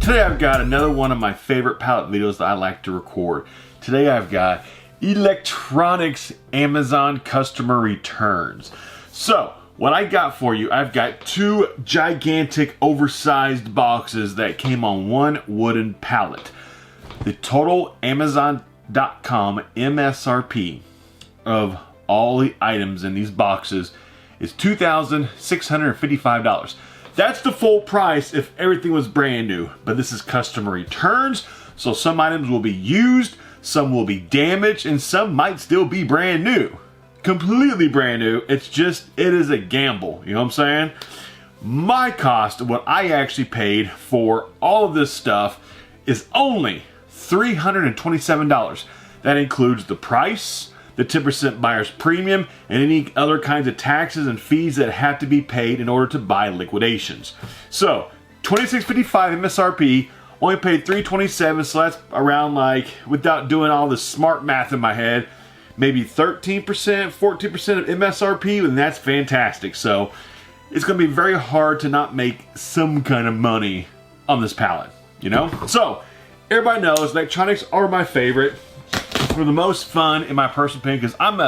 Today I've got another one of my favorite pallet videos that I like to record. Today I've got electronics Amazon customer returns. So what I got for you, I've got two gigantic oversized boxes that came on one wooden pallet. The total Amazon.com MSRP of all the items in these boxes is $2,655. That's the full price if everything was brand new, but this is customer returns, so some items will be used, some will be damaged, and some might still be brand new. Completely brand new. It's just, it is a gamble, you know what I'm saying? My cost, what I actually paid for all of this stuff, is only $327. That includes the price, the 10% buyer's premium, and any other kinds of taxes and fees that have to be paid in order to buy liquidations. So, $26.55 MSRP, only paid $327, so that's around, like, without doing all the smart math in my head, maybe 13%, 14% of MSRP, and that's fantastic. So, it's gonna be very hard to not make some kind of money on this pallet, you know? So, everybody knows electronics are my favorite. For the most fun, in my personal opinion, because I'm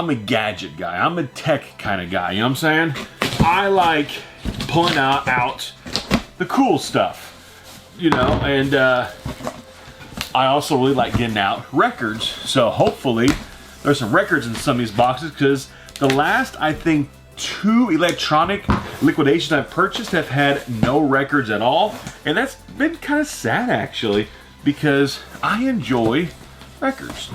a gadget guy. I'm a tech kind of guy, you know what I'm saying? I like pulling out the cool stuff, you know, and I also really like getting out records. So hopefully there's some records in some of these boxes, because the last, I think, 2 electronic liquidations I've purchased have had no records at all. And that's been kind of sad, actually, because I enjoy records.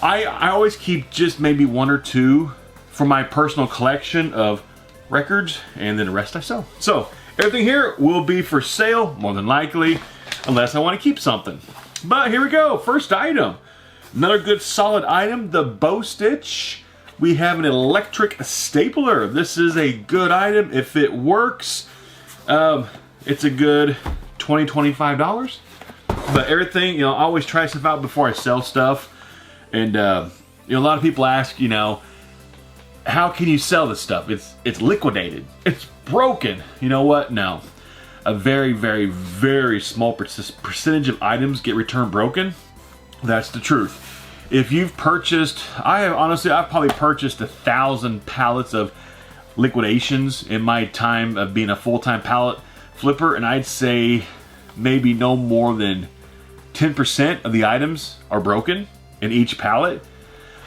I always keep just maybe 1 or 2 for my personal collection of records, and then the rest I sell. So everything here will be for sale, more than likely, unless I want to keep something. But here we go, first item. Another good solid item, the bow stitch. We have an electric stapler. This is a good item. If it works, it's a good $20, $25. But everything, you know, I always try stuff out before I sell stuff. And, you know, a lot of people ask, you know, how can you sell this stuff? It's liquidated. It's broken. You know what? No. A very, very, very small percentage of items get returned broken. That's the truth. If you've purchased, I've probably purchased 1,000 pallets of liquidations in my time of being a full-time pallet flipper, and I'd say maybe no more than 10% of the items are broken in each pallet.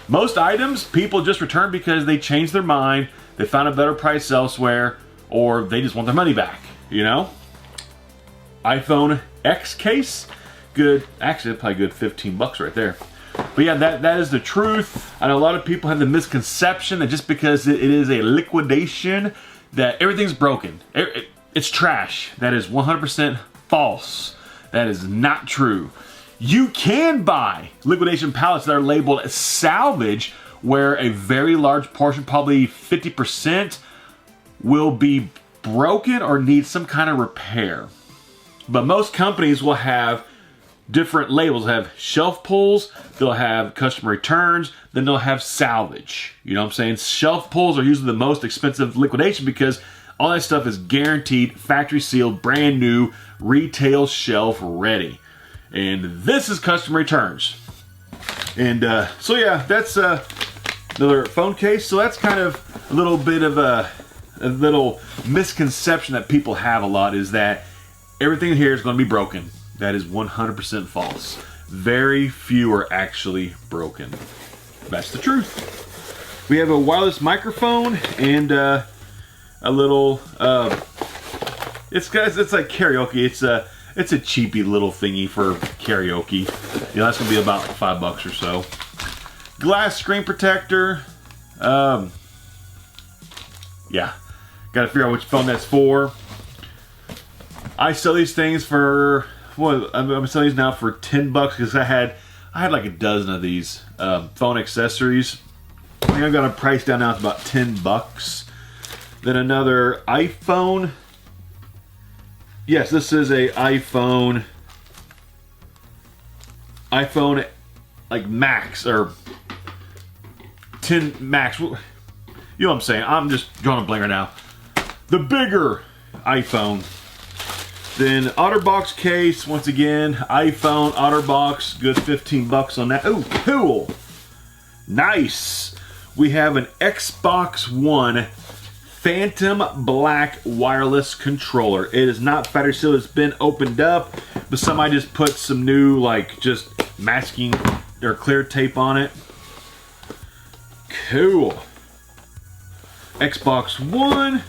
Most items people just return because they changed their mind, they found a better price elsewhere, or they just want their money back, you know? iPhone X case, good, actually probably good 15 bucks right there. But yeah, that is the truth. I know a lot of people have the misconception that just because it is a liquidation that everything's broken. It's trash. That is 100% false. That is not true. You can buy liquidation pallets that are labeled as salvage, where a very large portion, probably 50%, will be broken or need some kind of repair. But most companies will have different labels. They'll have shelf pulls, they'll have customer returns, then they'll have salvage. You know what I'm saying? Shelf pulls are usually the most expensive liquidation because all that stuff is guaranteed, factory sealed, brand new, retail shelf ready. And this is customer returns. And so yeah, that's another phone case. So that's kind of a little bit of a little misconception that people have a lot, is that everything here is going to be broken. That is 100% false. Very few are actually broken. That's the truth. We have a wireless microphone and a little, it's like karaoke. It's a cheapy little thingy for karaoke. You know, that's gonna be about $5 or so. Glass screen protector. Yeah, gotta figure out which phone that's for. I sell these things for, well, I'm selling these now for 10 bucks because I had like a dozen of these phone accessories. I think I've got a price down now to about 10 bucks. Then another iPhone. Yes, this is a iPhone like Max or 10 Max. You know what I'm saying? I'm just drawing a blank right now. The bigger iPhone. Then OtterBox case, once again, iPhone OtterBox, good 15 bucks on that. Oh, cool. Nice. We have an Xbox One Phantom Black wireless controller. It is not factory sealed, it's been opened up, but somebody just put some new, like, just masking or clear tape on it. Cool. Xbox One.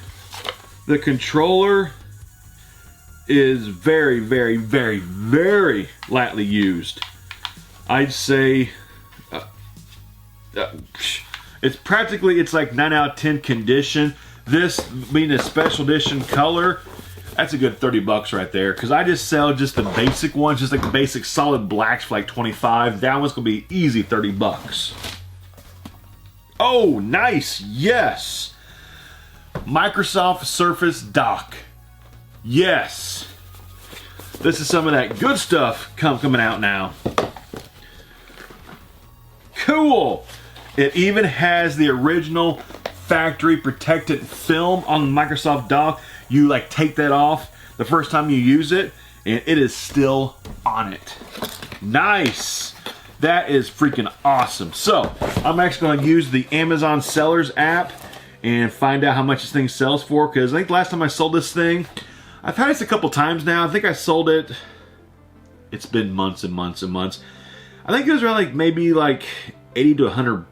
The controller is very, very, very, very lightly used. I'd say it's practically, it's like 9 out of 10 condition. This being a special edition color, that's a good 30 bucks right there. Because I just sell just the basic ones, just like the basic solid blacks for like 25. That one's gonna be easy 30 bucks. Oh, nice, yes. Microsoft Surface Dock. Yes. This is some of that good stuff coming out now. Cool. It even has the original factory protected film on the Microsoft Dock. You like take that off the first time you use it, and it is still on it. Nice. That is freaking awesome. So I'm actually going to use the Amazon Sellers app and find out how much this thing sells for, because I think the last time I sold this thing, I've had this a couple times now. I think I sold it, it's been months and months and months. I think it was around like maybe like 80 to 100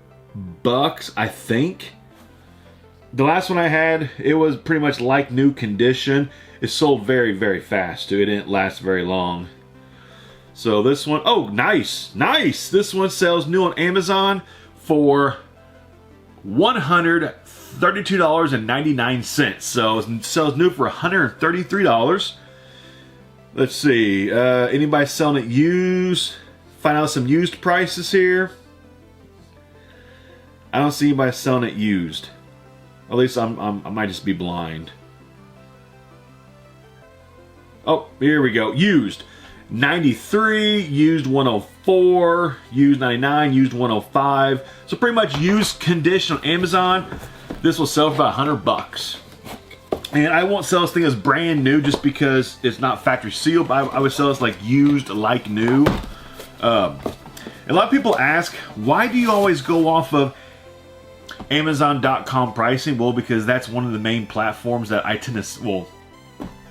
bucks, I think. The last one I had, it was pretty much like new condition. It sold very, very fast too. It didn't last very long. So this one, oh, nice, nice. This one sells new on Amazon for $132.99. So it sells new for $133. Let's see, anybody selling it used? Find out some used prices here. I don't see anybody selling it used. At least I might just be blind. Oh, here we go. Used 93, used 104, used 99, used 105. So pretty much used condition on Amazon. This will sell for about 100 bucks. And I won't sell this thing as brand new just because it's not factory sealed, but I would sell this like used, like new. A lot of people ask, why do you always go off of Amazon.com pricing? Well, because that's one of the main platforms that I tend to, well,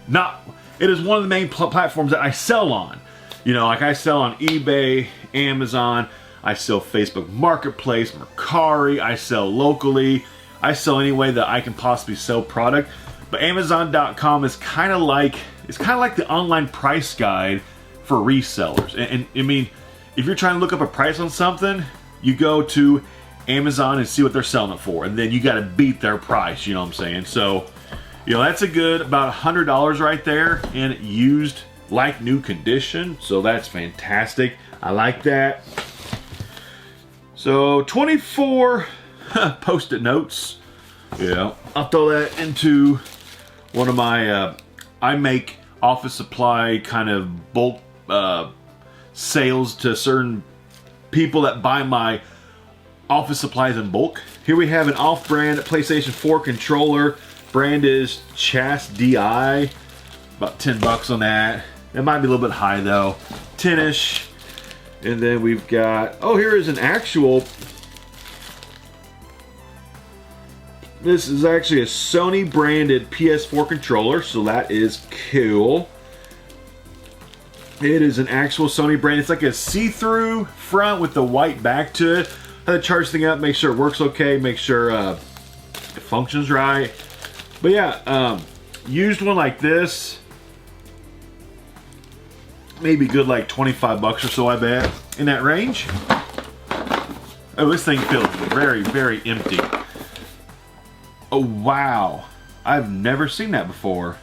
not, it is one of the main platforms that I sell on. You know, like I sell on eBay, Amazon, I sell Facebook Marketplace, Mercari, I sell locally, I sell any way that I can possibly sell product. But Amazon.com is kind of like, it's kind of like the online price guide for resellers. And I mean, if you're trying to look up a price on something, you go to Amazon and see what they're selling it for, and then you got to beat their price, you know what I'm saying? So, you know, that's a good about $100 right there in used like new condition. So that's fantastic. I like that. So 24 post-it notes. Yeah, I'll throw that into one of my I make office supply kind of bulk sales to certain people that buy my office supplies in bulk. Here we have an off-brand PlayStation 4 controller. Brand is Chas DI. About 10 bucks on that. It might be a little bit high though. 10-ish. And then we've got, oh, here is an actual, this is actually a Sony branded PS4 controller, so that is cool. It is an actual Sony brand. It's like a see-through front with the white back to it. I had to charge the thing up, make sure it works okay, make sure it functions right. But yeah, used one like this, maybe good like 25 bucks or so, I bet, in that range. Oh, this thing feels very, very empty. Oh, wow. I've never seen that before.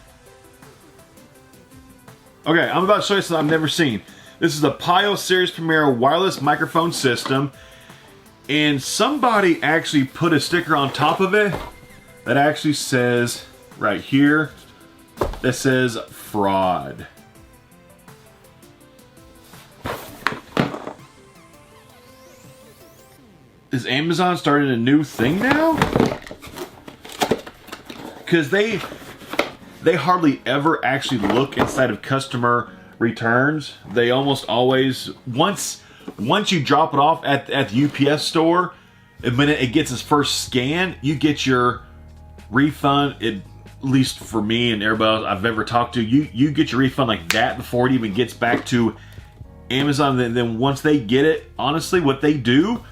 Okay, I'm about to show you something I've never seen. This is the Pio Series Premier wireless microphone system. And somebody actually put a sticker on top of it that actually says, right here, that says fraud. Is Amazon starting a new thing now? Because they they hardly ever actually look inside of customer returns. They almost always, once you drop it off at the UPS store, the minute it gets its first scan, you get your refund. At least for me and everybody else I've ever talked to, you get your refund like that before it even gets back to Amazon. And then once they get it, honestly, what they do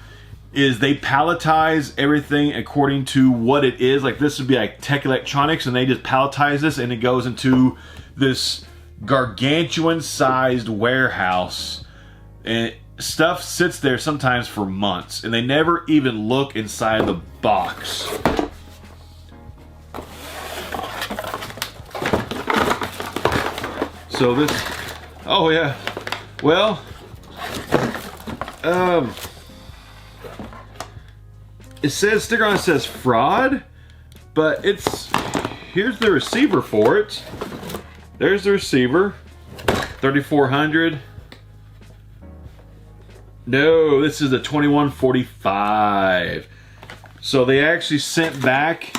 is they palletize everything according to what it is. Like this would be like tech electronics, and they just palletize this and it goes into this gargantuan sized warehouse, and stuff sits there sometimes for months and they never even look inside the box. So this, oh yeah, well, it says, sticker on it says fraud, but it's, here's the receiver for it. There's the receiver, 3400. No, this is a 2145. So they actually sent back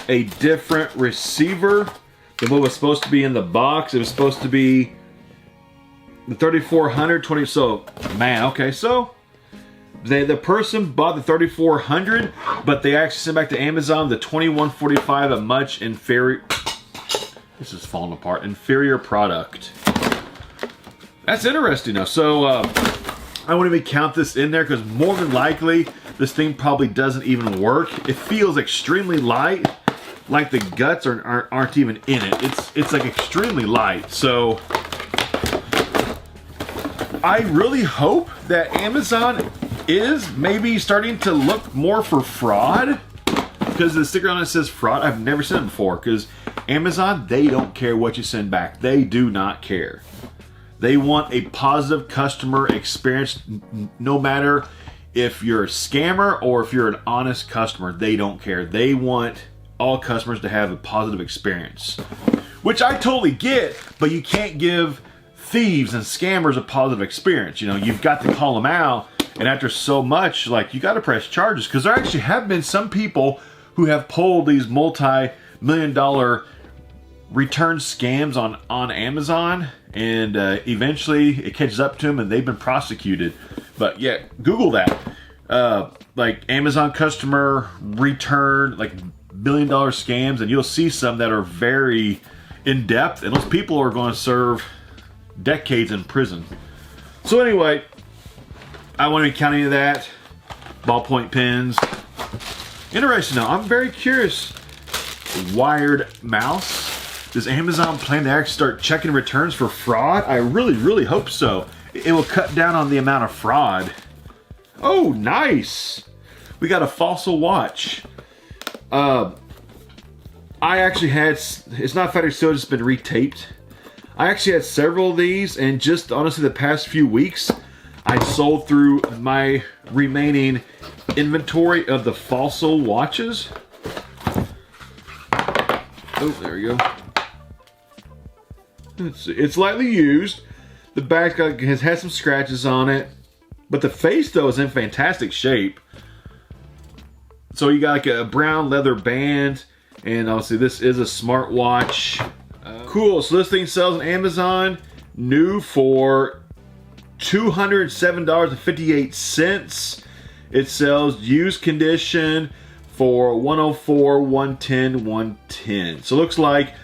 a different receiver than what was supposed to be in the box. It was supposed to be the 3400. So, man, okay, so the person bought the 3400, but they actually sent back to Amazon the 2145, a much inferior, this is falling apart, inferior product. That's interesting though. So I wouldn't even count this in there because more than likely this thing probably doesn't even work. It feels extremely light, like the guts aren't even in it. It's like extremely light. So I really hope that Amazon is maybe starting to look more for fraud, because the sticker on it says fraud. I've never seen it before, because Amazon, they don't care what you send back. They do not care. They want a positive customer experience, no matter if you're a scammer or if you're an honest customer. They don't care. They want all customers to have a positive experience, which I totally get, but you can't give thieves and scammers a positive experience. You know, you've got to call them out, and after so much, like, you got to press charges, because there actually have been some people who have pulled these multi-million-dollar return scams on Amazon, and eventually it catches up to them and they've been prosecuted. But yeah, Google that, like Amazon customer return, like $1 billion scams, and you'll see some that are very in depth, and those people are going to serve decades in prison. So anyway, I won't be counting that. Ballpoint pens. Interesting though, I'm very curious. Wired mouse. Does Amazon plan to actually start checking returns for fraud? I really, really hope so. It will cut down on the amount of fraud. Oh, nice. We got a fossil watch. I actually had, it's not factory sealed, it's been retaped. I actually had several of these, and just honestly the past few weeks, I sold through my remaining inventory of the fossil watches. Oh, there we go. It's lightly used. The back has some scratches on it, but the face though is in fantastic shape. So you got like a brown leather band, and obviously this is a smartwatch. Cool. So this thing sells on Amazon new for $207.58. It sells used condition for $104, $110, $110. So it looks like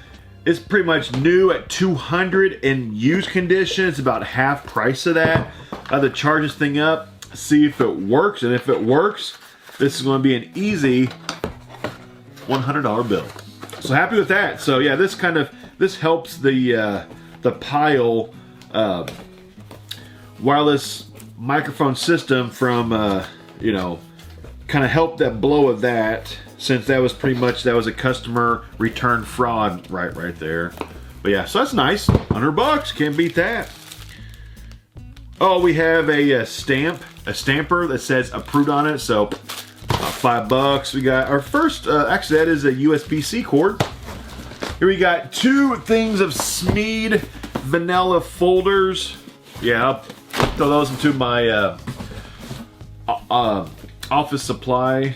it's pretty much new at $200, and used condition it's about half price of that. I have to charge this thing up, see if it works, and if it works, this is going to be an easy $100 bill. So happy with that. So yeah, this helps the Pile wireless microphone system from you know, kind of help that blow of that, since that was pretty much, that was a customer return fraud right there. But yeah, so that's nice. $100, can't beat that. Oh, we have a stamper that says approved on it, so $5. We got our first, actually that is a USB-C cord. Here we got 2 things of Smeed vanilla folders. Yeah, I'll throw those into my office supply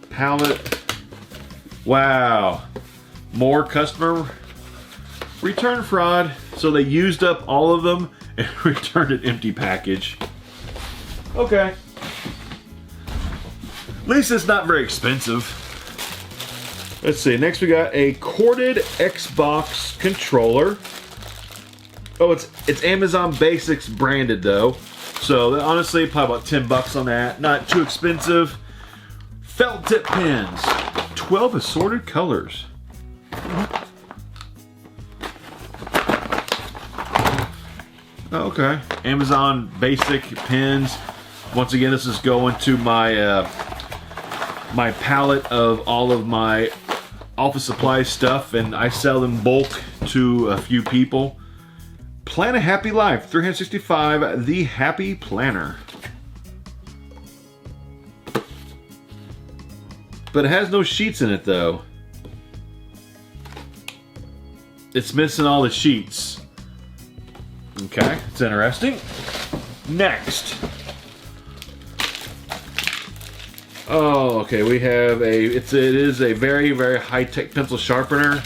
pallet. Wow. More customer return fraud. So they used up all of them and returned an empty package. Okay. At least it's not very expensive. Let's see, next we got a corded Xbox controller. Oh, it's Amazon Basics branded though. So honestly, probably about 10 bucks on that. Not too expensive. Felt tip pins. 12 assorted colors. Okay. Amazon Basic pins. Once again, this is going to my my pallet of all of my office supply stuff, and I sell in bulk to a few people. Plan a Happy Life 365, the Happy Planner. But it has no sheets in it though. It's missing all the sheets. Okay, it's interesting. Next. Oh, okay, we have it is a very, very high-tech pencil sharpener.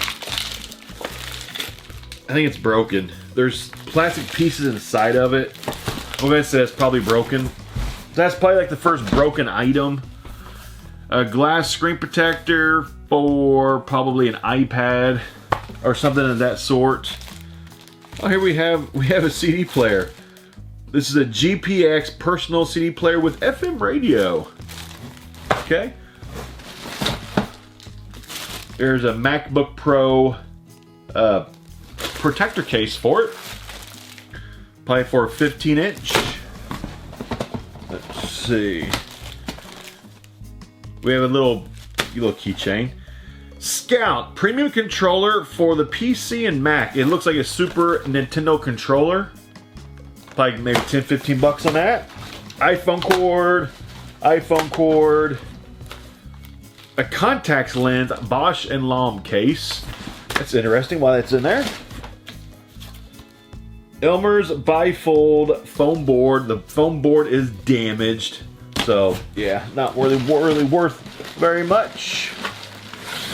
I think it's broken. There's plastic pieces inside of it. I'm gonna say it's probably broken. That's probably like the first broken item. A glass screen protector for probably an iPad or something of that sort. Oh, here we have a CD player. This is a GPX personal CD player with FM radio. Okay. There's a MacBook Pro protector case for it. Probably for a 15-inch. Let's see. We have a little keychain. Scout premium controller for the PC and Mac. It looks like a Super Nintendo controller. Probably maybe 10-15 bucks on that. iPhone cord. A contacts lens Bosch and Lomb case. That's interesting why that's in there. Elmer's bifold foam board. The foam board is damaged. So, yeah, not really worth very much.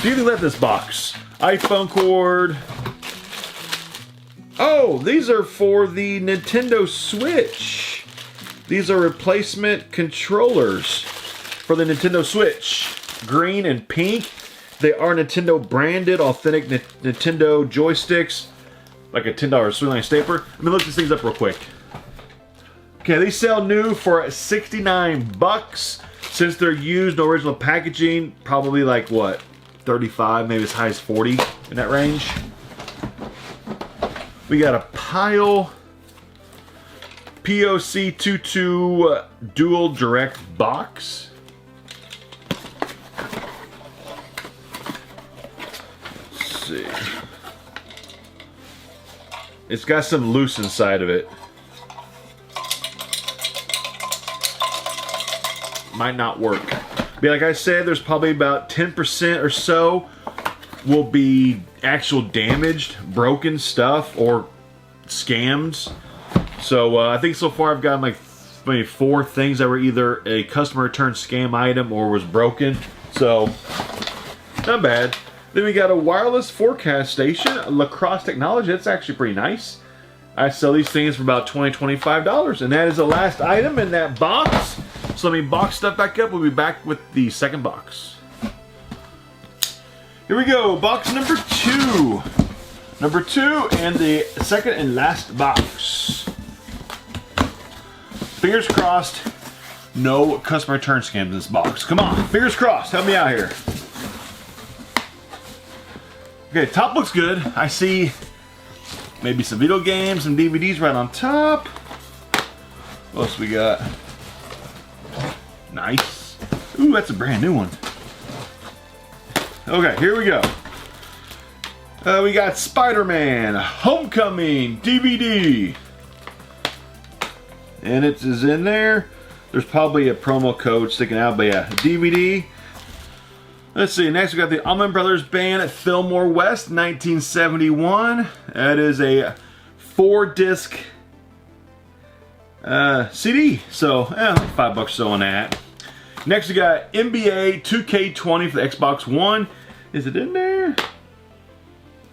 Do you let this box? iPhone cord. Oh, these are for the Nintendo Switch. These are replacement controllers for the Nintendo Switch. Green and pink. They are Nintendo branded, authentic Nintendo joysticks. Like a $10 Swingline stapler. Let me look these things up real quick. Okay, they sell new for 69 bucks. Since they're used, no original packaging, probably like what? 35, maybe as high as 40 in that range. We got a Pile POC22 dual direct box. Let's see. It's got some loose inside of it. Might not work. But like I said, there's probably about 10% or so will be actual damaged, broken stuff, or scams. So I think so far I've gotten like maybe 4 things that were either a customer return scam item or was broken. So not bad. Then we got a wireless forecast station, Lacrosse Technology. That's actually pretty nice. I sell these things for about $20-$25, and that is the last item in that box. So let me box stuff back up. We'll be back with the second box. Here we go, box number 2. Number 2 and the second and last box. Fingers crossed, no customer return scams in this box. Come on, fingers crossed, help me out here. Okay, top looks good. I see maybe some video games, some DVDs right on top. What else we got? Nice. Ooh, that's a brand new one. Okay, here we go. We got Spider-Man Homecoming DVD. And it is in there. There's probably a promo code sticking out, but yeah, DVD. Let's see, next we got the Allman Brothers Band at Fillmore West, 1971. That is a 4-disc CD. So, like $5 or so on that. Next we got NBA 2K20 for the Xbox One. Is it in there?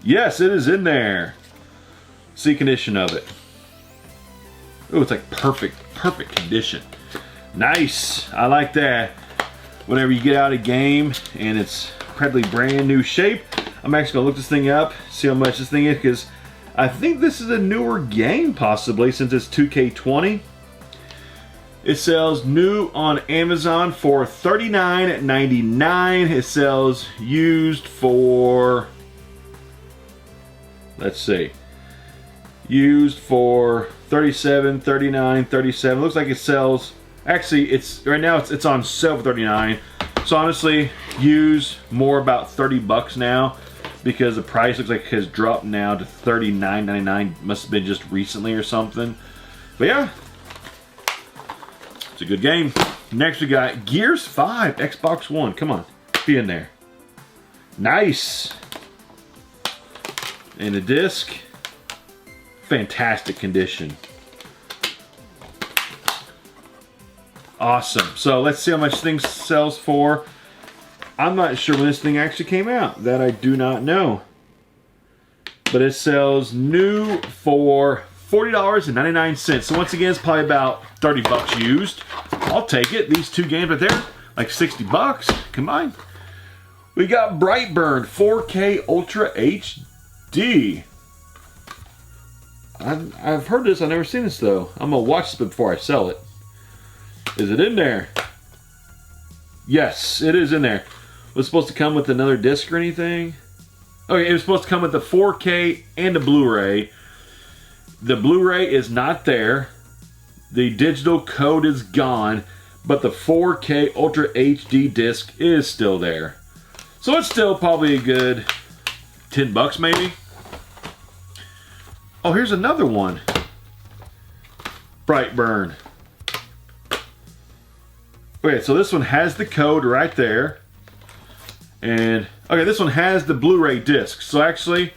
Yes, it is in there. See condition of it. Oh, it's like perfect condition. Nice, I like that. Whenever you get out a game and it's practically brand new shape, I'm actually gonna look this thing up, see how much this thing is, because I think this is a newer game possibly, since it's 2K20. It sells new on Amazon for $39.99. It sells used for, let's see, used for $37, $39, $37. Looks like it sells, actually it's right now it's on sale for $39. So honestly, used more about 30 bucks now, because the price looks like it has dropped now to $39.99. Must have been just recently or something. But yeah, it's a good game. Next we got Gears 5 Xbox One. Come on, be in there. Nice. And the disc, fantastic condition. Awesome. So let's see how much this thing sells for. I'm not sure when this thing actually came out. That I do not know. But it sells new for $40.99. So once again, it's probably about 30 bucks used. I'll take it. These two games right there, like 60 bucks combined. We got Brightburn 4K Ultra HD. I've heard this. I've never seen this though. I'm gonna watch this before I sell it. Is it in there? Yes, it is in there. Was it supposed to come with another disc or anything? Okay, it was supposed to come with the 4K and the Blu-ray. The Blu-ray is not there. The digital code is gone, but the 4K Ultra HD disc is still there. So it's still probably a good 10 bucks maybe. Oh, here's another one. Brightburn. Okay, so this one has the code right there. And, okay, this one has the Blu-ray disc. So actually,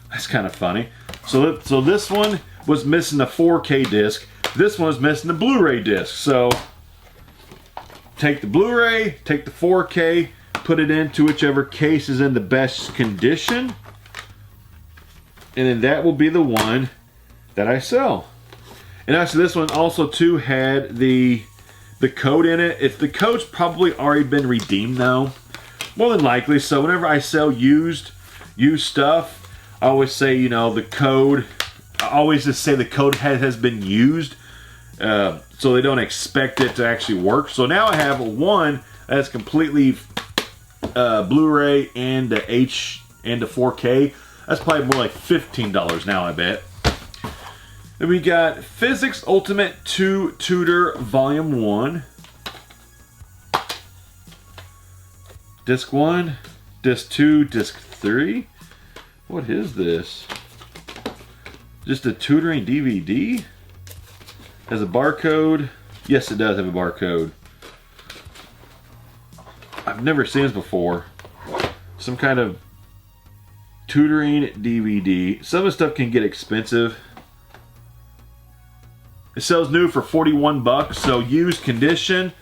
that's kind of funny. So this one was missing the 4K disc. This one was missing the Blu-ray disc. So, take the Blu-ray, take the 4K, put it into whichever case is in the best condition. And then that will be the one that I sell. And actually this one also too had the code in it. If the code's probably already been redeemed though, more than likely. So whenever I sell used stuff, I always say, you know, the code, I always just say the code has been used, so they don't expect it to actually work. So now I have one that's completely Blu-ray and the and the 4K. That's probably more like $15 now, I bet. Then we got Physics Ultimate 2 Tutor Volume 1. Disc 1, Disc 2, Disc 3. What is this? Just a tutoring DVD? Has a barcode? Yes, it does have a barcode. I've never seen this before. Some kind of tutoring DVD. Some of the stuff can get expensive. It sells new for 41 bucks, so used condition,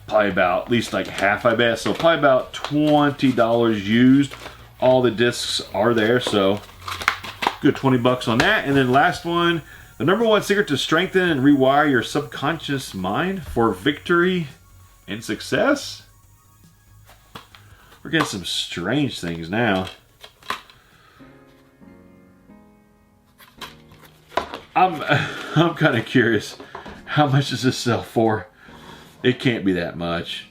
probably about at least like half, I bet. So probably about $20 used. All the discs are there, so good 20 bucks on that. And then last one, the #1 secret to strengthen and rewire your subconscious mind for victory and success. We're getting some strange things now. I'm kind of curious. How much does this sell for? It can't be that much.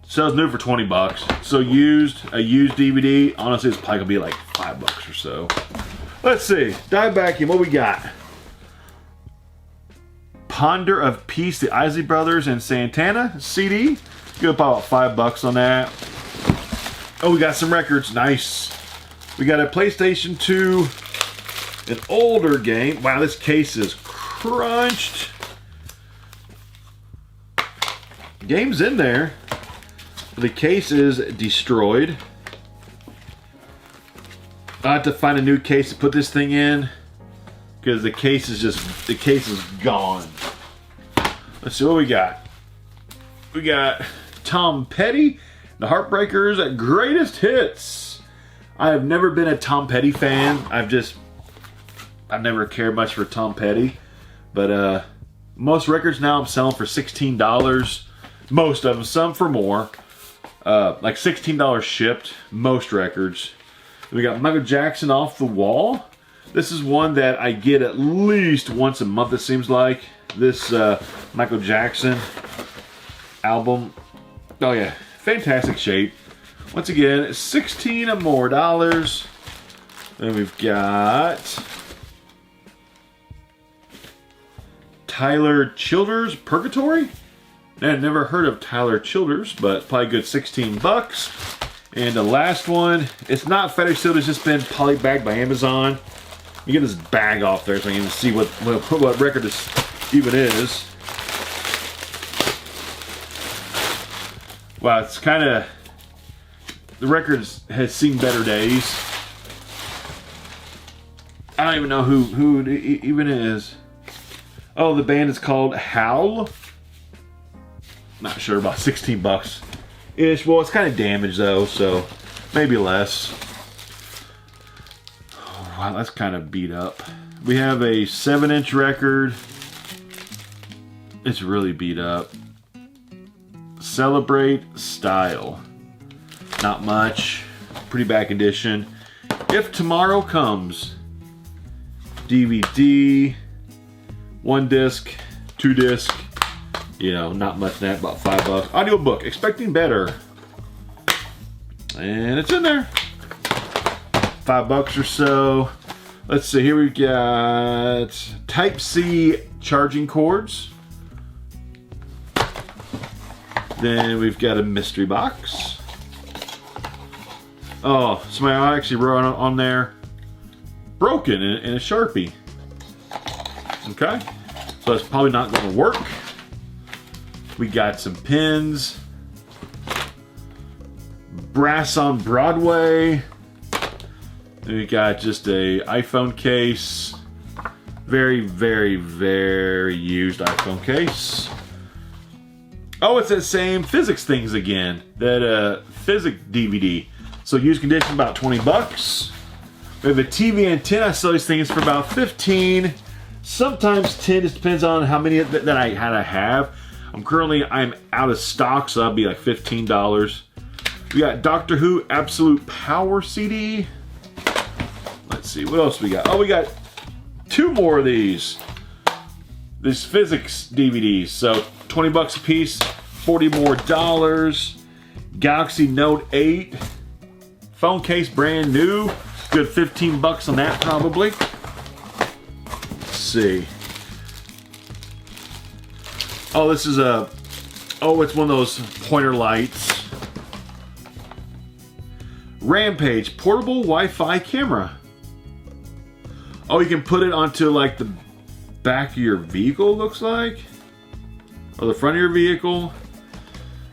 Sells new for 20 bucks. So a used DVD, honestly, it's probably gonna be like 5 bucks or so. Let's see. Dive back in. What we got? Ponder of Peace, the Isley Brothers and Santana CD. Go about 5 bucks on that. Oh, we got some records. Nice. We got a PlayStation 2, an older game. Wow, this case is crunched. Game's in there. The case is destroyed. I have to find a new case to put this thing in because the case is gone. Let's see what we got. We got Tom Petty, The Heartbreakers, Greatest Hits. I have never been a Tom Petty fan. I've never cared much for Tom Petty. But most records now I'm selling for $16. Most of them, some for more. Like $16 shipped, most records. We got Michael Jackson Off the Wall. This is one that I get at least once a month, it seems like. This Michael Jackson album. Oh yeah, fantastic shape. Once again, $16 or more. Then we've got Tyler Childers, Purgatory. I've never heard of Tyler Childers, but probably good 16 bucks. And the last one, it's not FedEx sealed, it's just been polybagged by Amazon. You get this bag off there so you can see what record this even is. Wow, it's kind of, the record has seen better days. I don't even know who it even is. Oh, the band is called Howl. Not sure, about 16 bucks ish. Well, it's kind of damaged though, so maybe less. Oh, wow, that's kind of beat up. We have a 7-inch record. It's really beat up. Celebrate Style. Not much. Pretty bad condition. If Tomorrow Comes. DVD. 1 disc. 2 disc. You know, not much in that, about 5 bucks. Audiobook, Expecting Better. And it's in there. 5 bucks or so. Let's see, here we've got Type-C charging cords. Then we've got a mystery box. Oh, somebody actually wrote on there, broken in a Sharpie. Okay, so that's probably not going to work. We got some pins. Brass on Broadway. And we got just a iPhone case. Very, very, very used iPhone case. Oh, it's that same physics things again. That physics DVD. So used condition, about 20 bucks. We have a TV antenna. I sell these things for about 15. Sometimes 10. Just depends on how many that I have. I'm out of stock, so that'll be like $15. We got Doctor Who Absolute Power CD. Let's see, what else we got? Oh, we got 2 more of these. These physics DVDs. So 20 bucks a piece, 40 more dollars. Galaxy Note 8. Phone case brand new. Good 15 bucks on that probably. Let's see. Oh, this is it's one of those pointer lights. Rampage portable Wi-Fi camera. Oh, you can put it onto like the back of your vehicle, looks like. Or the front of your vehicle.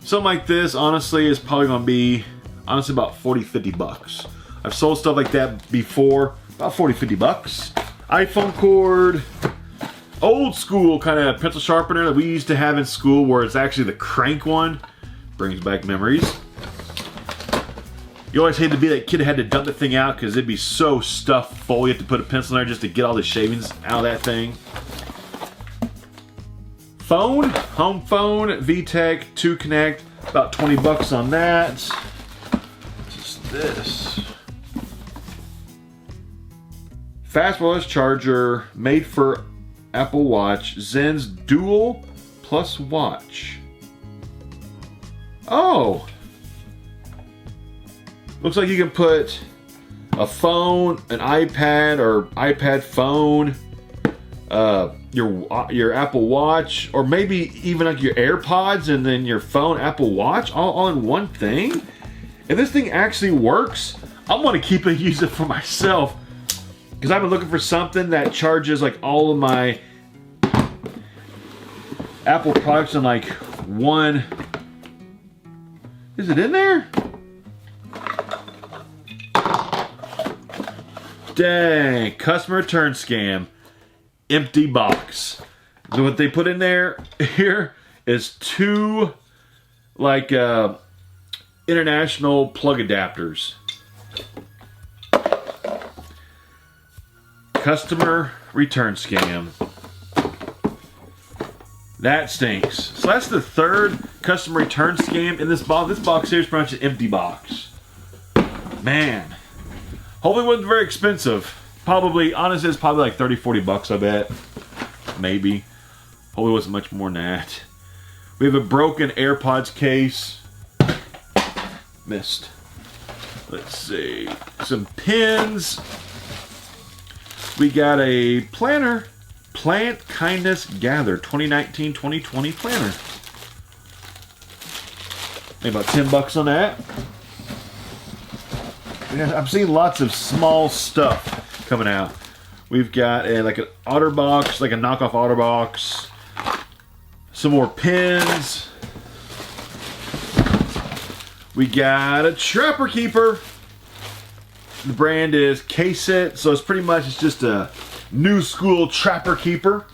Something like this, honestly, is probably going to be, honestly, about 40, 50 bucks. I've sold stuff like that before. About 40, 50 bucks. iPhone cord. Old school kind of pencil sharpener that we used to have in school, where it's actually the crank one. Brings back memories. You always hate to be that kid that had to dump the thing out because it'd be so stuffed full. You have to put a pencil in there just to get all the shavings out of that thing. Phone, home phone, VTech 2 Connect, about 20 bucks on that. What's this? Fast wireless charger made for Apple Watch, Zen's Dual Plus Watch. Oh! Looks like you can put a phone, an iPad or iPad phone, your Apple Watch, or maybe even like your AirPods and then your phone, Apple Watch, all in one thing. If this thing actually works, I'm gonna keep it, use it for myself. Because I've been looking for something that charges like all of my Apple products in like one. Is it in there? Dang, customer return scam. Empty box. So what they put in there here is 2 like international plug adapters. customer return scam. That stinks. So that's the third customer return scam in this box. This box here is pretty much an empty box. Man. Hopefully it wasn't very expensive. Probably, honestly, it's probably like 30, 40 bucks, I bet. Maybe. Hopefully it wasn't much more than that. We have a broken AirPods case. Missed. Let's see. Some pins. We got a planner. Plant Kindness Gather 2019-2020 planner. Maybe about 10 bucks on that. Yeah, I'm seeing lots of small stuff coming out. We've got like an OtterBox, like a knockoff OtterBox. Some more pins. We got a Trapper Keeper. The brand is K-Set, so it's pretty much, it's just a new school Trapper Keeper.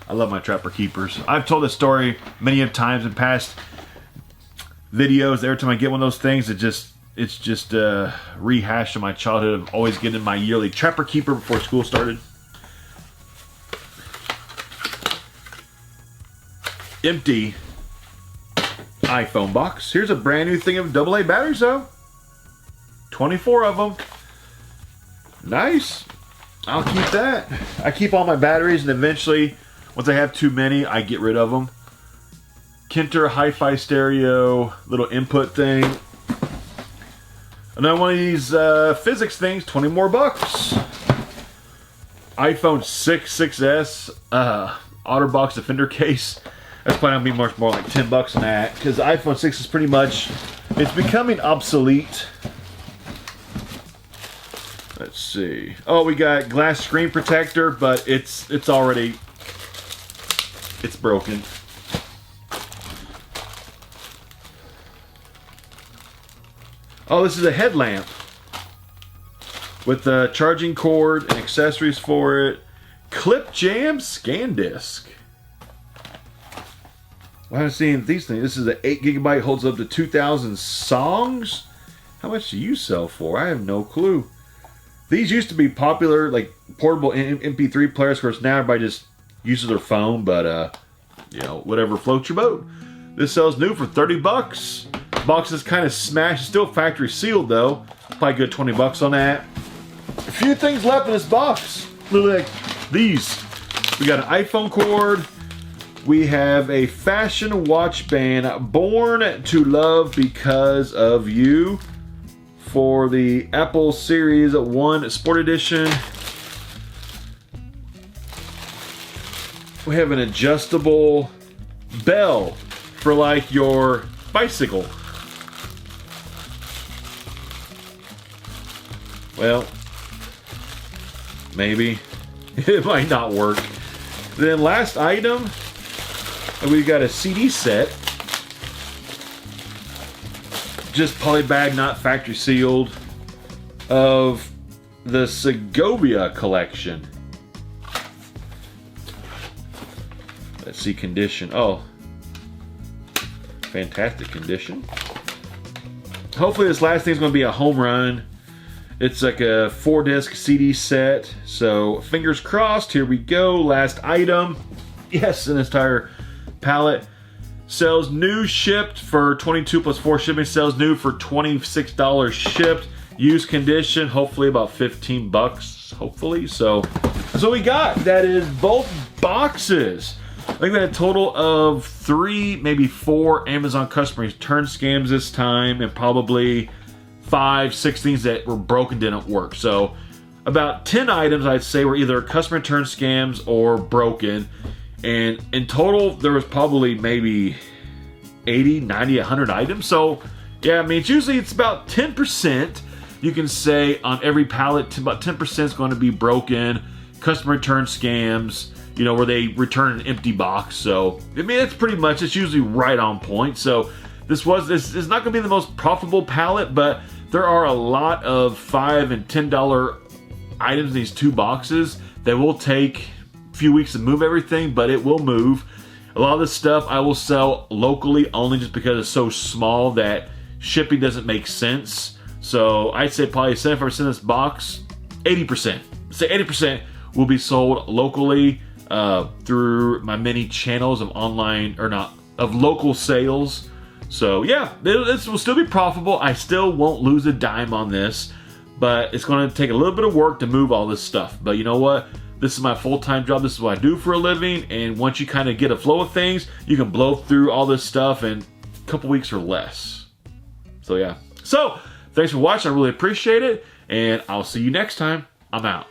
I love my Trapper Keepers. I've told this story many times in past videos. Every time I get one of those things, it's just a rehash of my childhood of always getting my yearly Trapper Keeper before school started. Empty iPhone box. Here's a brand new thing of AA batteries though. 24 of them. Nice. I'll keep that. I keep all my batteries, and eventually, once I have too many, I get rid of them. Kinter hi-fi stereo, little input thing. Another one of these physics things, 20 more bucks. iPhone 6s OtterBox Defender case. That's probably gonna be much more like 10 bucks on that, because the iPhone 6 is pretty much, it's becoming obsolete. Let's see. Oh, we got glass screen protector, but it's already, it's broken. Oh, this is a headlamp with the charging cord and accessories for it. Clip Jam scan disc. I haven't seen these things. This is an 8 gigabyte, holds up to 2,000 songs. How much do you sell for? I have no clue. These used to be popular, like portable MP3 players. Of course, now everybody just uses their phone, but you know, whatever floats your boat. This sells new for 30 bucks. Box is kind of smashed. It's still factory sealed though. Probably good 20 bucks on that. A few things left in this box. Look like these. We got an iPhone cord. We have a fashion watch band, Born to Love Because of You, for the Apple Series 1 Sport Edition. We have an adjustable bell for like your bicycle. Well, maybe. It might not work. Then last item, we've got a CD set. Just polybag, not factory sealed, of the Segovia collection. Let's see condition. Oh, fantastic condition. Hopefully this last thing is going to be a home run. It's like a 4-disc CD set, so fingers crossed. Here we go. Last item. Yes, an entire pallet. Sells new, shipped for $22 plus 4 shipping. Sells new for $26 shipped. Used condition, hopefully about 15 bucks. Hopefully. So that's what we got. That is both boxes. I think we had a total of 3, maybe 4 Amazon customer return scams this time, and probably 5, 6 things that were broken, didn't work. So about 10 items I'd say were either customer return scams or broken. And in total, there was probably maybe 80, 90, 100 items. So yeah, I mean, it's about 10%. You can say on every pallet, about 10% is going to be broken. Customer return scams, you know, where they return an empty box. So I mean, it's pretty much, it's usually right on point. So this is not going to be the most profitable pallet, but there are a lot of $5 and $10 items in these 2 boxes that will take a few weeks to move everything, but it will move. A lot of this stuff I will sell locally only just because it's so small that shipping doesn't make sense. So I'd say probably 75% of this box, 80%. Say 80% will be sold locally through my many channels of local sales. So yeah, this will still be profitable. I still won't lose a dime on this, but it's going to take a little bit of work to move all this stuff. But you know what? This is my full-time job. This is what I do for a living. And once you kind of get a flow of things, you can blow through all this stuff in a couple weeks or less. So yeah. So thanks for watching. I really appreciate it. And I'll see you next time. I'm out.